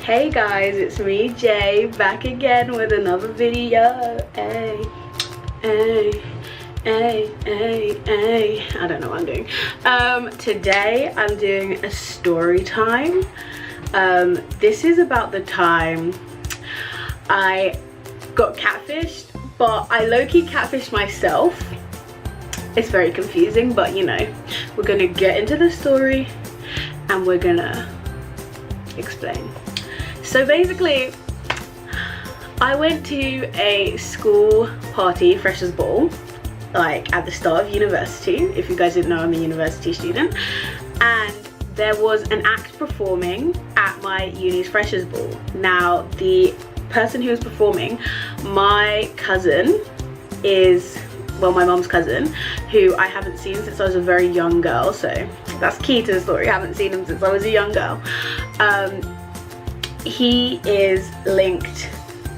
Hey guys, it's me Jay, back again with another video. Hey, I don't know what I'm doing. Today I'm doing a story time. This is about the time I got catfished, but I low-key catfished myself. It's very confusing, but you know, we're gonna get into the story and we're gonna explain. So basically, I went to a school party, freshers ball, like at the start of university. If you guys didn't know, I'm a university student, and there was an act performing at my uni's freshers ball. Now the person who was performing, my cousin is, well, my mom's cousin, who I haven't seen since I was a very young girl, so that's key to the story. I haven't seen him since I was a young girl. He is linked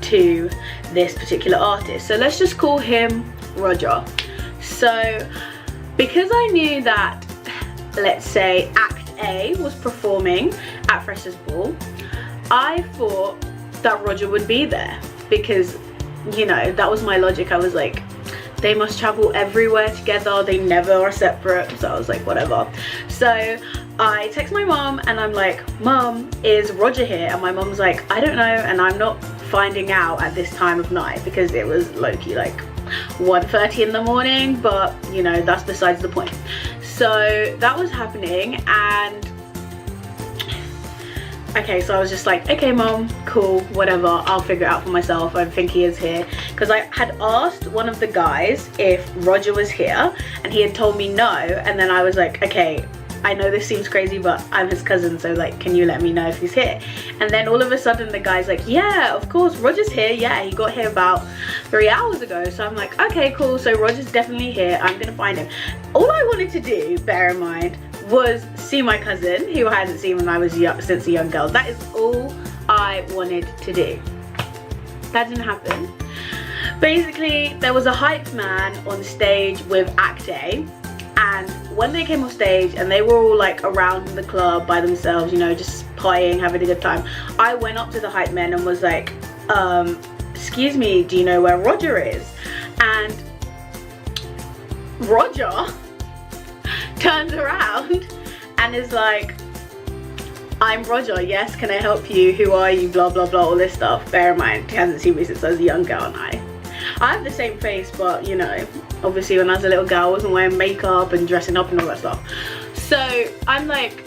to this particular artist, so let's just call him Roger. So because I knew that, let's say, Act A was performing at Freshers Ball, I thought that Roger would be there because, you know, that was my logic. I was like, they must travel everywhere together, they never are separate. So I was like, whatever. So I text my mom and I'm like, Mom, is Roger here? And my mom's like, I don't know, and I'm not finding out at this time of night, because it was low-key like 1:30 in the morning, but you know, that's besides the point. So that was happening, and okay, so I was just like, okay Mom, cool, whatever, I'll figure it out for myself. I think he is here, because I had asked one of the guys if Roger was here and he had told me no, and then I was like, okay, I know this seems crazy, but I'm his cousin, so like, can you let me know if he's here? And then all of a sudden the guy's like, yeah, of course, Roger's here. Yeah, he got here about 3 hours ago. So I'm like, okay, cool, so Roger's definitely here. I'm gonna find him. All I wanted to do, bear in mind, was see my cousin, who I hadn't seen when I was young, since a young girl. That is all I wanted to do. That didn't happen. Basically, there was a hype man on stage with Act A, and when they came off stage and they were all like around the club by themselves, you know, just partying, having a good time, I went up to the hype man and was like, excuse me, do you know where Roger is? And Roger turns around and is like, I'm Roger, yes, can I help you, who are you, blah blah blah, all this stuff. Bear in mind, he hasn't seen me since I was a young girl, and I have the same face, but you know, obviously when I was a little girl I wasn't wearing makeup and dressing up and all that stuff. So I'm like,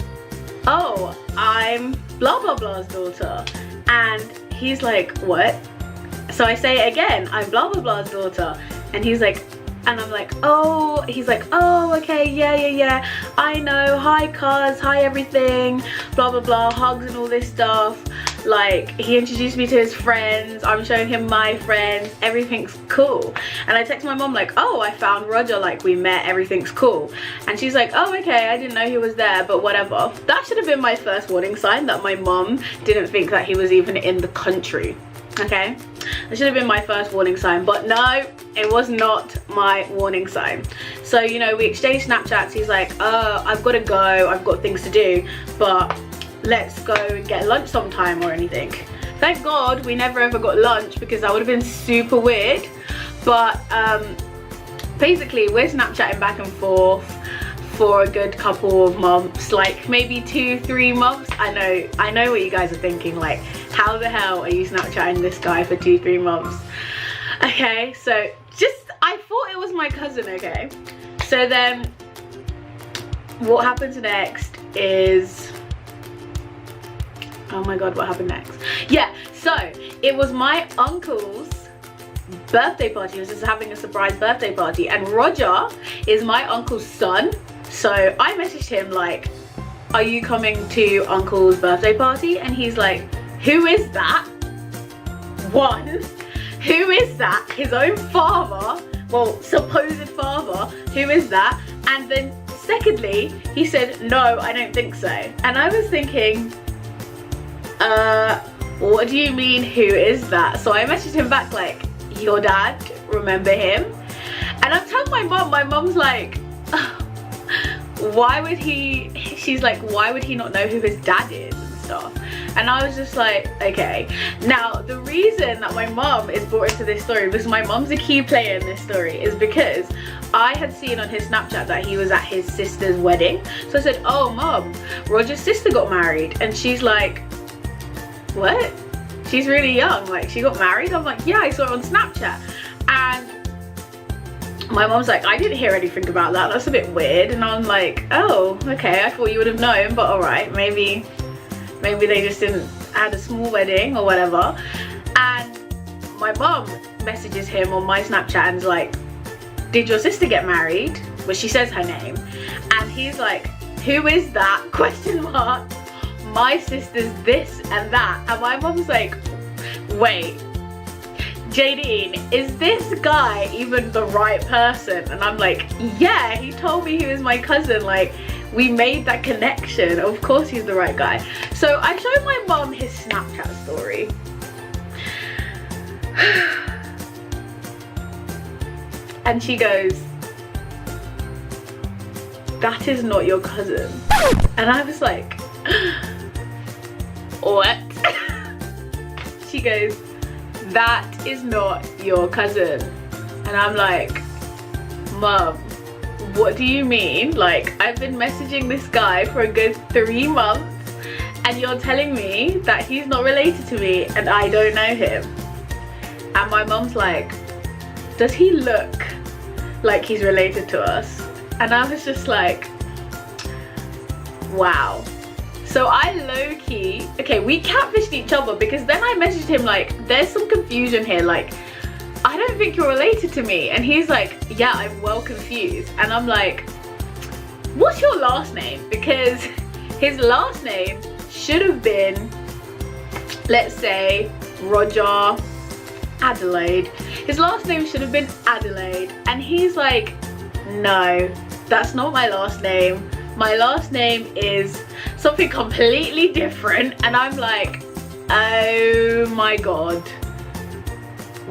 oh, I'm blah blah blah's daughter. And he's like, what? So I say it again, I'm blah blah blah's daughter. And he's like, and I'm like, oh, he's like, oh, okay, yeah, I know, hi cuz, hi everything, blah blah blah, hugs and all this stuff. Like, he introduced me to his friends, I'm showing him my friends, everything's cool. And I text my mom like, oh, I found Roger, like we met, everything's cool. And she's like, oh, okay, I didn't know he was there, but whatever. That should have been my first warning sign, that my mom didn't think that he was even in the country. Okay, that should have been my first warning sign, but no, it was not my warning sign. So, you know, we exchanged Snapchats. He's like, I've got to go, I've got things to do, but let's go and get lunch sometime or anything. Thank God we never ever got lunch, because that would have been super weird. But basically we're Snapchatting back and forth for a good couple of months, like maybe 2-3 months. I know what you guys are thinking, like, how the hell are you Snapchatting this guy for 2-3 months? Okay, so I thought it was my cousin. Okay, so then what happens next is, oh my god, what happened next? Yeah, so it was my uncle's birthday party. He was just having a surprise birthday party, and Roger is my uncle's son. So I messaged him like, are you coming to uncle's birthday party? And he's like, who is that? One, who is that? His own father, well, supposed father, who is that? And then secondly, he said, no, I don't think so. And I was thinking, what do you mean, who is that? So I messaged him back like, your dad, remember him? And I'm telling my mom's like, why would he, she's like, why would he not know who his dad is and stuff? And I was just like, okay. Now, the reason that my mum is brought into this story, because my mum's a key player in this story, is because I had seen on his Snapchat that he was at his sister's wedding. So I said, oh mum, Roger's sister got married. And she's like, what? She's really young, like she got married? I'm like, yeah, I saw it on Snapchat. And my mom's like, I didn't hear anything about that, that's a bit weird. And I'm like, oh, okay, I thought you would have known, but all right, maybe they just didn't had a small wedding or whatever. And my mom messages him on my Snapchat and's like, did your sister get married? Well, she says her name. And he's like, who is that? Question mark. My sister's this and that. And my mom's like, wait, Jadean, is this guy even the right person? And I'm like, yeah, he told me he was my cousin. Like, we made that connection. Of course he's the right guy. So I showed my mom his Snapchat story. And she goes, that is not your cousin. And I was like, what? She goes, that is not your cousin. And I'm like, Mum, what do you mean? Like, I've been messaging this guy for a good 3 months and you're telling me that he's not related to me and I don't know him. And my mum's like, does he look like he's related to us? And I was just like, wow. So I low-key, okay, we catfished each other because then I messaged him like, there's some confusion here, like, I don't think you're related to me. And he's like, yeah, I'm well confused. And I'm like, what's your last name? Because his last name should have been, let's say, Roger Adelaide. His last name should have been Adelaide. And he's like, no, that's not my last name. My last name is something completely different. And I'm like, oh my God,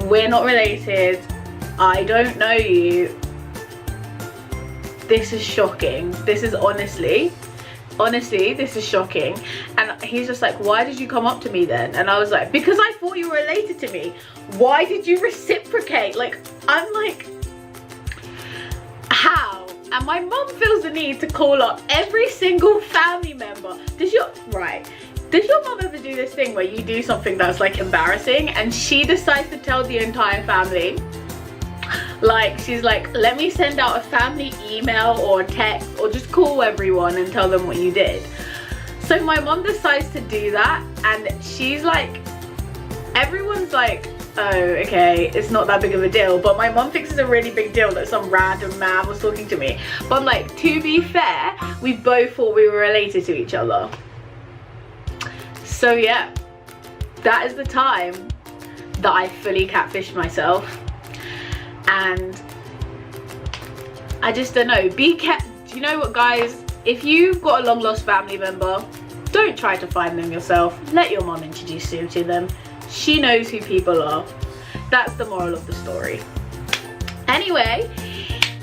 we're not related. I don't know you. This is shocking. This is honestly, this is shocking. And he's just like, why did you come up to me then? And I was like, because I thought you were related to me. Why did you reciprocate? Like, I'm like, how? And my mum feels the need to call up every single family member. Does your mum ever do this thing where you do something that's like embarrassing and she decides to tell the entire family? Like, she's like, let me send out a family email or a text or just call everyone and tell them what you did. So my mum decides to do that and she's like, everyone's like, oh, okay, it's not that big of a deal. But my mum thinks it's a really big deal that some random man was talking to me. But I'm like, to be fair, we both thought we were related to each other. So yeah, that is the time that I fully catfished myself. And I just don't know, do you know what, guys? If you've got a long lost family member, don't try to find them yourself. Let your mum introduce you to them. She knows who people are. That's the moral of the story. Anyway,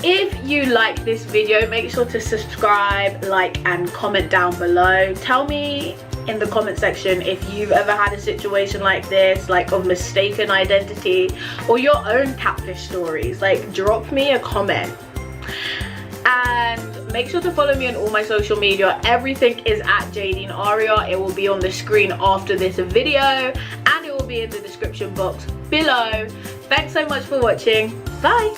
if you like this video, make sure to subscribe, like, and comment down below. Tell me in the comment section if you've ever had a situation like this, like of mistaken identity, or your own catfish stories. Like, drop me a comment. And make sure to follow me on all my social media. Everything is at Jadean Aria. It will be on the screen after this video and it will be in the description box below. Thanks so much for watching. Bye.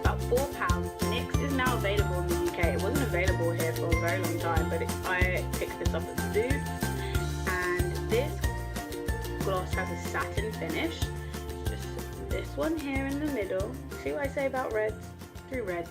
About £4. NYX is now available in the UK. It wasn't available here for a very long time, but I picked this up at Boots. And this gloss has a satin finish. Just this one here in the middle. See what I say about reds? 3 reds.